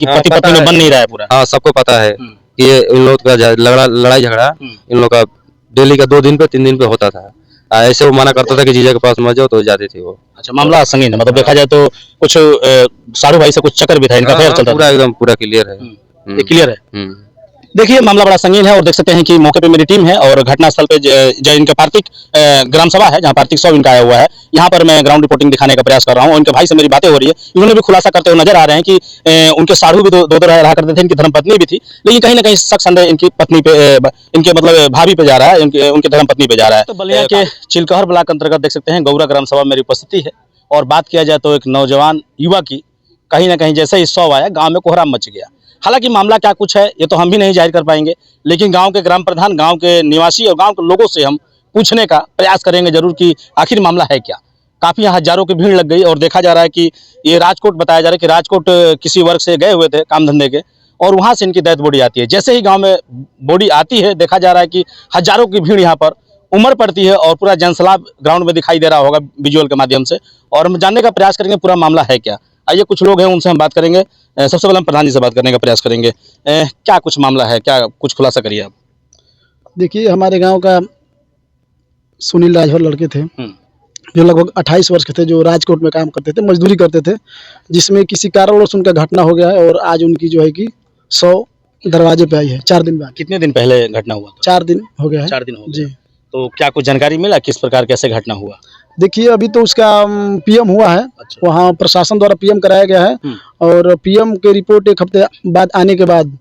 कि हाँ, पति पता पत्नी में है। बन नहीं रहा है पूरा। हाँ, सबको पता है कि ये इन लोग का लड़ाई झगड़ा इन लोग का डेली का 2 दिन पे 3 दिन पे होता था। ऐसे वो मना करता था कि जीजा के पास मत जाओ, तो जाती थी वो। अच्छा, मामला संगीन है, मतलब देखा जाए तो कुछ सारू भाई से कुछ चक्कर भी था, इनका हाँ, अफेयर हाँ, चलता पूरा था। एकदम पूरा क्लियर है। ये क्लियर है। हम्म। देखिए मामला बड़ा संगीन है और देख सकते हैं कि मौके पे मेरी टीम है और घटनास्थल पे जो इनका पार्थिक ग्राम सभा है, जहां पार्थिक शव इनका आया हुआ है, यहाँ पर मैं ग्राउंड रिपोर्टिंग दिखाने का प्रयास कर रहा हूँ। उनके भाई से मेरी बातें हो रही है, इन्होंने भी खुलासा करते हुए नजर आ रहे हैं कि उनके साढ़ू भी दो रहा करते थे, इनकी धर्मपत्नी भी थी, लेकिन कहीं ना कहीं शक संदेह इनकी पत्नी पे इनके मतलब भाभी पे जा रहा है, उनके धर्मपत्नी पे जा रहा है। तो बलिया के चिलकहर ब्लॉक अंतर्गत देख सकते हैं गौरा ग्राम सभा में मेरी उपस्थिति है और बात किया जाए तो एक नौजवान युवा की कहीं ना कहीं जैसे ही शव आया गांव में कोहराम मच गया। हालांकि मामला क्या कुछ है ये तो हम भी नहीं जाहिर कर पाएंगे, लेकिन गांव के ग्राम प्रधान, गांव के निवासी और गांव के लोगों से हम पूछने का प्रयास करेंगे जरूर कि आखिर मामला है क्या। काफी यहाँ हजारों की भीड़ लग गई और देखा जा रहा है कि ये राजकोट बताया जा रहा है कि राजकोट किसी वर्ग से गए हुए थे काम धंधे के और वहां से इनकी डेथ बॉडी आती है। जैसे ही गाँव में बॉडी आती है देखा जा रहा है कि हजारों की भीड़ यहाँ पर उमड़ पड़ती है और पूरा जनसैलाब ग्राउंड में दिखाई दे रहा होगा विजुअल के माध्यम से, और हम जानने का प्रयास करेंगे पूरा मामला है क्या। आइए कुछ लोग हैं उनसे हम बात करेंगे। सबसे पहले हम प्रधान जी से बात करने का प्रयास करेंगे। क्या कुछ मामला है, क्या कुछ खुलासा करिए आप। देखिए, हमारे गांव का सुनील राजभर लड़के थे जो लगभग 28 वर्ष के थे, जो राजकोट में काम करते थे, मजदूरी करते थे, जिसमें किसी कारणवश उनका घटना हो गया है और आज उनकी जो है कि 100 दरवाजे पे आई है 4 दिन बाद। कितने दिन पहले घटना हुआ था? 4 दिन हो गया है। 4 दिन हो गए जी। तो क्या कुछ जानकारी मिला किस प्रकार कैसे घटना हुआ? देखिए, अभी तो उसका पीएम हुआ है। अच्छा। वहाँ प्रशासन द्वारा पीएम कराया गया है और पीएम के रिपोर्ट एक हफ्ते बाद आने के बाद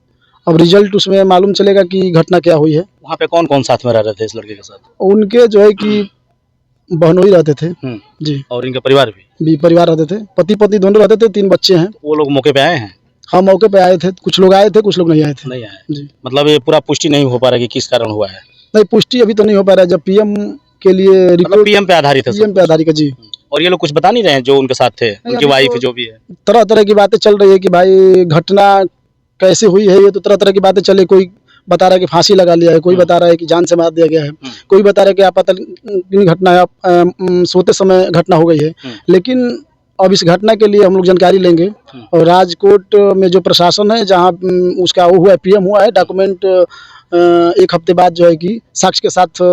अब रिजल्ट उसमें मालूम चलेगा कि घटना क्या हुई है। वहाँ पे कौन कौन साथ में रह रहे थे इस लड़के के साथ? उनके जो है कि बहनोई रहते थे जी, और इनका परिवार भी? परिवार रहते थे, पति पत्नी दोनों रहते थे, 3 बच्चे हैं। वो लोग मौके पे आए हैं? हाँ, मौके पे आए थे, कुछ लोग आए थे, कुछ लोग नहीं आए थे। नहीं आए जी। मतलब ये पूरा पुष्टि नहीं हो पा रहा कि किस कारण हुआ है? नहीं, पुष्टि अभी तो नहीं हो पा रहा है, जब पीएम के लिए मतलब रिपोर्ट पीएम पे आधारित है सब पीएम पे आधारित है जी। और ये लोग कुछ बता नहीं रहे हैं जो उनके साथ थे, उनकी अभी वाइफ तो जो भी है? तरह तरह की बातें चल रही है कि भाई घटना कैसे हुई है, ये तो तरह तरह की बातें चले। कोई बता रहा है कि फांसी लगा लिया है, कोई बता रहा है कि जान से मार दिया गया है, कोई बता रहा है कि आपातकालीन घटना है, सोते समय घटना हो गई है। लेकिन अब इस घटना के लिए हम लोग जानकारी लेंगे और राजकोट में जो प्रशासन है, जहाँ उसका वो हुआ है, पीएम हुआ है, डॉक्यूमेंट 1 हफ्ते बाद जो है कि साक्ष्य के साथ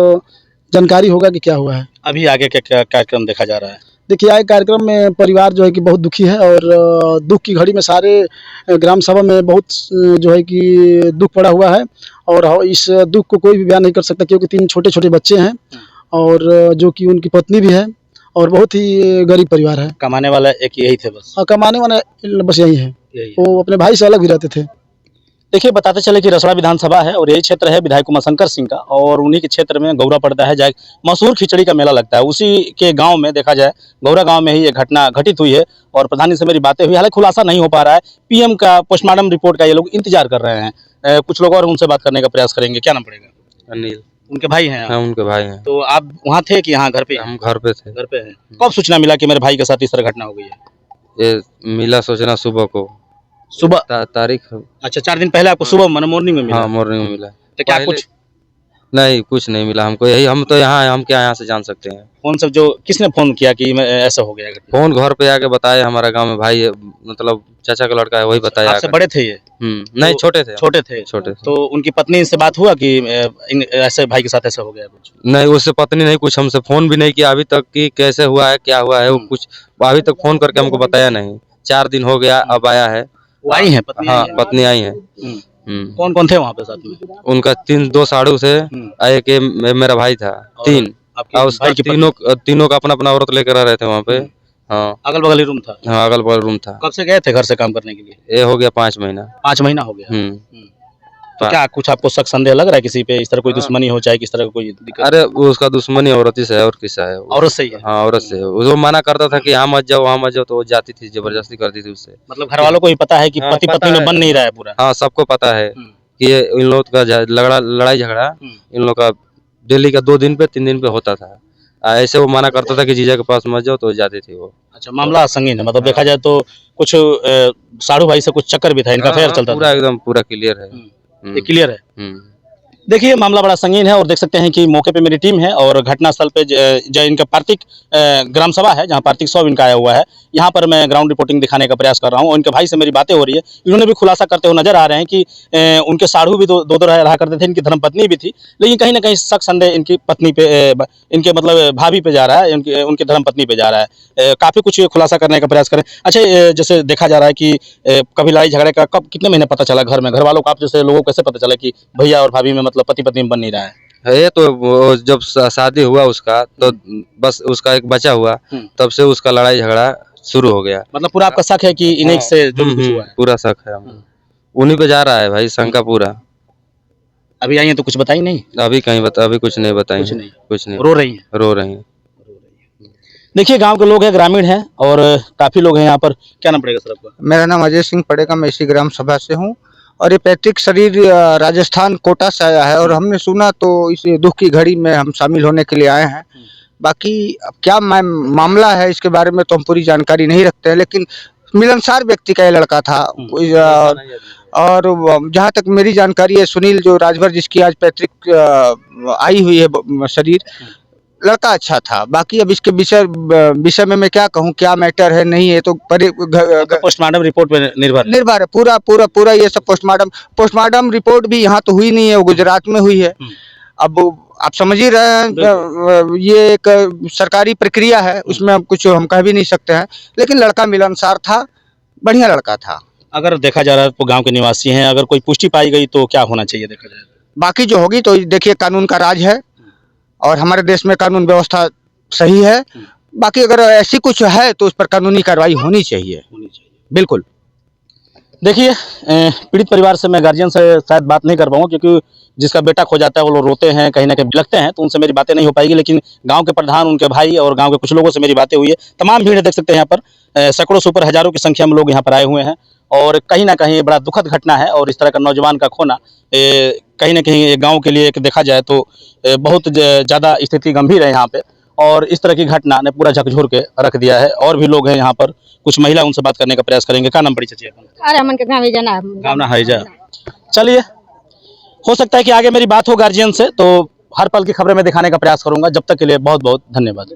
जानकारी होगा कि क्या हुआ है। अभी आगे क्या क्या कार्यक्रम देखा जा रहा है? देखिए, आए कार्यक्रम में परिवार जो है कि बहुत दुखी है और दुख की घड़ी में सारे ग्राम सभा में बहुत जो है कि दुख पड़ा हुआ है और इस दुख को कोई भी बयान नहीं कर सकता, क्योंकि 3 छोटे छोटे बच्चे हैं और जो कि उनकी पत्नी भी है और बहुत ही गरीब परिवार है। कमाने वाला एक यही थे बस? और कमाने वाले बस यही है, वो अपने भाई से अलग भी रहते थे। देखिए बताते चले कि रसड़ा विधानसभा है और यही क्षेत्र है विधायक उमाशंकर सिंह का, और उन्हीं के क्षेत्र में गौरा पड़ता है, जहाँ मशहूर खिचड़ी का मेला लगता है। उसी के गांव में देखा जाए गौरा गांव में ही ये घटना घटित हुई है और प्रधानी से मेरी बातें हुई, हालांकि खुलासा नहीं हो पा रहा है। पीएम का पोस्टमार्टम रिपोर्ट का ये लोग इंतजार कर रहे हैं। कुछ लोग और उनसे बात करने का प्रयास करेंगे। क्या नाम पड़ेगा? अनिल। उनके भाई हैं? हाँ, उनके भाई हैं। तो आप वहाँ थे कि यहाँ घर पे? हम घर पे थे। घर पे हैं। कब सूचना मिला कि मेरे भाई के साथ इस तरह घटना हो गई है? ये मिला सोचना सुबह को, सुबह तारीख। अच्छा, 4 दिन पहले आपको सुबह मैंने मॉर्निंग में मिला? हाँ, मॉर्निंग में मिला। तो क्या कुछ नहीं, कुछ नहीं मिला हमको। यही हम तो यहाँ हैं, हम क्या यहाँ से जान सकते हैं। फोन सब जो किसने फोन किया कि ऐसा हो गया घटना? फोन घर पे आके बताया, हमारा गांव में भाई है, मतलब चाचा का लड़का है, वही बताया। आपसे बड़े थे ये? नहीं, छोटे थे। छोटे थे? छोटे थे। तो उनकी पत्नी से बात हुआ कि ऐसे भाई के साथ ऐसा हो गया कुछ? नहीं, उससे पत्नी नहीं, कुछ हमसे फोन भी नहीं किया अभी तक कि कैसे हुआ है, क्या हुआ है, वो कुछ अभी तक फोन करके हमको बताया नहीं। 4 दिन हो गया, अब आया है। वो आई है पत्नी? हाँ, पत्नी आई है। कौन कौन थे वहाँ पे साथ में? उनका 2 साड़ू थे, एक मेरा भाई था, 3। और उसका तीनों का अपना अपना औरत लेकर आ रहे थे वहाँ पे। हाँ, अगल बगल ही रूम था? हाँ, अगल बगल रूम था। कब से गए थे घर से काम करने के लिए? ये हो गया 5 महीना। 5 महीना हो गया। तो क्या कुछ आपको शक संदेह लग रहा है किसी पे, इस तरह कोई दुश्मनी हो, चाहे किस तरह कोई दिक्कत? अरे उसका दुश्मनी औरत ही से है और किससे है? औरत से ही है? हाँ, औरत से है। वो मना करता था कि यहाँ मत जाओ, वहाँ मत जाओ, तो वो जाती थी, जबरदस्ती करती थी उससे। मतलब घर वालों को ही पता है कि हाँ, पति पता पत्नी में है। बन नहीं रहा है पूरा? हाँ, सबको पता है कि ये इन लोग का लड़ाई झगड़ा इन लोग का डेली का 2 दिन पे 3 दिन पे होता था। ऐसे वो मना करता था कि जीजा के पास मत जाओ, तो जाती थी वो। अच्छा, मामला संगीन है, मतलब देखा जाए तो कुछ साड़ू भाई से कुछ चक्कर भी था, इनका अफेयर चलता था? पूरा एकदम पूरा क्लियर है। ये क्लियर है। देखिए मामला बड़ा संगीन है और देख सकते हैं कि मौके पे मेरी टीम है और घटनास्थल पे जो इनका पार्थिक ग्राम सभा है जहां पार्थिक शव इनका आया हुआ है, यहाँ पर मैं ग्राउंड रिपोर्टिंग दिखाने का प्रयास कर रहा हूं और इनके भाई से मेरी बातें हो रही है। इन्होंने भी खुलासा करते हुए नजर आ रहे हैं कि उनके साढ़ू भी दो रहा करते थे, इनकी धर्मपत्नी भी थी, लेकिन कहीं ना कहीं शक संदेह इनकी पत्नी पे इनके मतलब भाभी पे जा रहा है, उनकी धर्मपत्नी पे जा रहा है। काफी कुछ खुलासा करने का प्रयास करें। अच्छा, जैसे देखा जा रहा है कि कभी लड़ाई झगड़े का कब कितने महीने पता चला घर में, घर वालों को आप जैसे लोगों को कैसे पता चला कि भैया और भाभी में मतलब पति पत्नी में बन नहीं रहा है? ये तो जब शादी हुआ उसका तो बस उसका एक बच्चा हुआ, तब से उसका लड़ाई झगड़ा शुरू हो गया। मतलब पूरा आपका शक है कि इन्हीं से जो भी कुछ हुआ है? पूरा शक है, उन्हीं पे जा रहा है भाई, शंका पूरा। अभी आई है तो कुछ बताई नहीं? अभी कहीं अभी कुछ नहीं बताई, कुछ नहीं। रो रही है? रो रही है। देखिए गांव के लोग हैं, ग्रामीण हैं और काफी लोग हैं यहाँ पर। क्या नाम पड़ेगा सर आपका? मेरा नाम अजय सिंह पड़ेगा, मैं इसी ग्राम सभा से हूँ और ये पैतृक शरीर राजस्थान कोटा से आया है और हमने सुना तो इस दुख की घड़ी में हम शामिल होने के लिए आए हैं। बाकी अब क्या मामला है इसके बारे में तो हम पूरी जानकारी नहीं रखते हैं, लेकिन मिलनसार व्यक्ति का ये लड़का था। और जहाँ तक मेरी जानकारी है, सुनील जो राजभर जिसकी आज पैतृक आई हुई है शरीर, लड़का अच्छा था। बाकी अब इसके विषय में मैं क्या कहूँ, क्या मैटर है नहीं है तो पोस्टमार्टम रिपोर्ट पे निर्भर है। पूरा ये सब पोस्टमार्टम रिपोर्ट भी यहाँ तो हुई नहीं है, वो गुजरात में हुई है। अब आप समझ ही रहे हैं, ये एक सरकारी प्रक्रिया है, उसमें अब कुछ हम कह भी नहीं सकते हैं, लेकिन लड़का मिलनसार था, बढ़िया लड़का था। अगर देखा जा रहा है तो गांव के निवासी हैं, अगर कोई पुष्टि पाई गई तो क्या होना चाहिए देखा जाए? बाकी जो होगी तो देखिए, कानून का राज है और हमारे देश में कानून व्यवस्था सही है। बाकी अगर ऐसी कुछ है तो उस पर कानूनी कार्रवाई होनी चाहिए। बिल्कुल। देखिए पीड़ित परिवार से मैं गार्जियन से शायद बात नहीं कर पाऊंगा, क्योंकि जिसका बेटा खो जाता है वो लोग रोते हैं, कहीं ना कहीं बिलखते हैं, तो उनसे मेरी बातें नहीं हो पाएगी। लेकिन गांव के प्रधान, उनके भाई और गांव के कुछ लोगों से मेरी बातें हुई है। तमाम भीड़ है, देख सकते हैं यहाँ पर सैकड़ों से ऊपर हजारों की संख्या में लोग यहाँ पर आए हुए हैं और कहीं ना कहीं बड़ा दुखद घटना है। और इस तरह का नौजवान का खोना कहीं ना कहीं गाँव के लिए एक देखा जाए तो बहुत ज़्यादा स्थिति गंभीर है यहाँ पे। और इस तरह की घटना ने पूरा झकझोर के रख दिया है। और भी लोग हैं यहाँ पर, कुछ महिला, उनसे बात करने का प्रयास करेंगे। क्या नाम पड़ी चाची? अरे हमन के गाँव ही जाना, गाँव ना है जा। चलिए, हो सकता है कि आगे मेरी बात हो गार्जियन से, तो हर पल की खबरें मैं दिखाने का प्रयास करूंगा। जब तक के लिए बहुत बहुत धन्यवाद।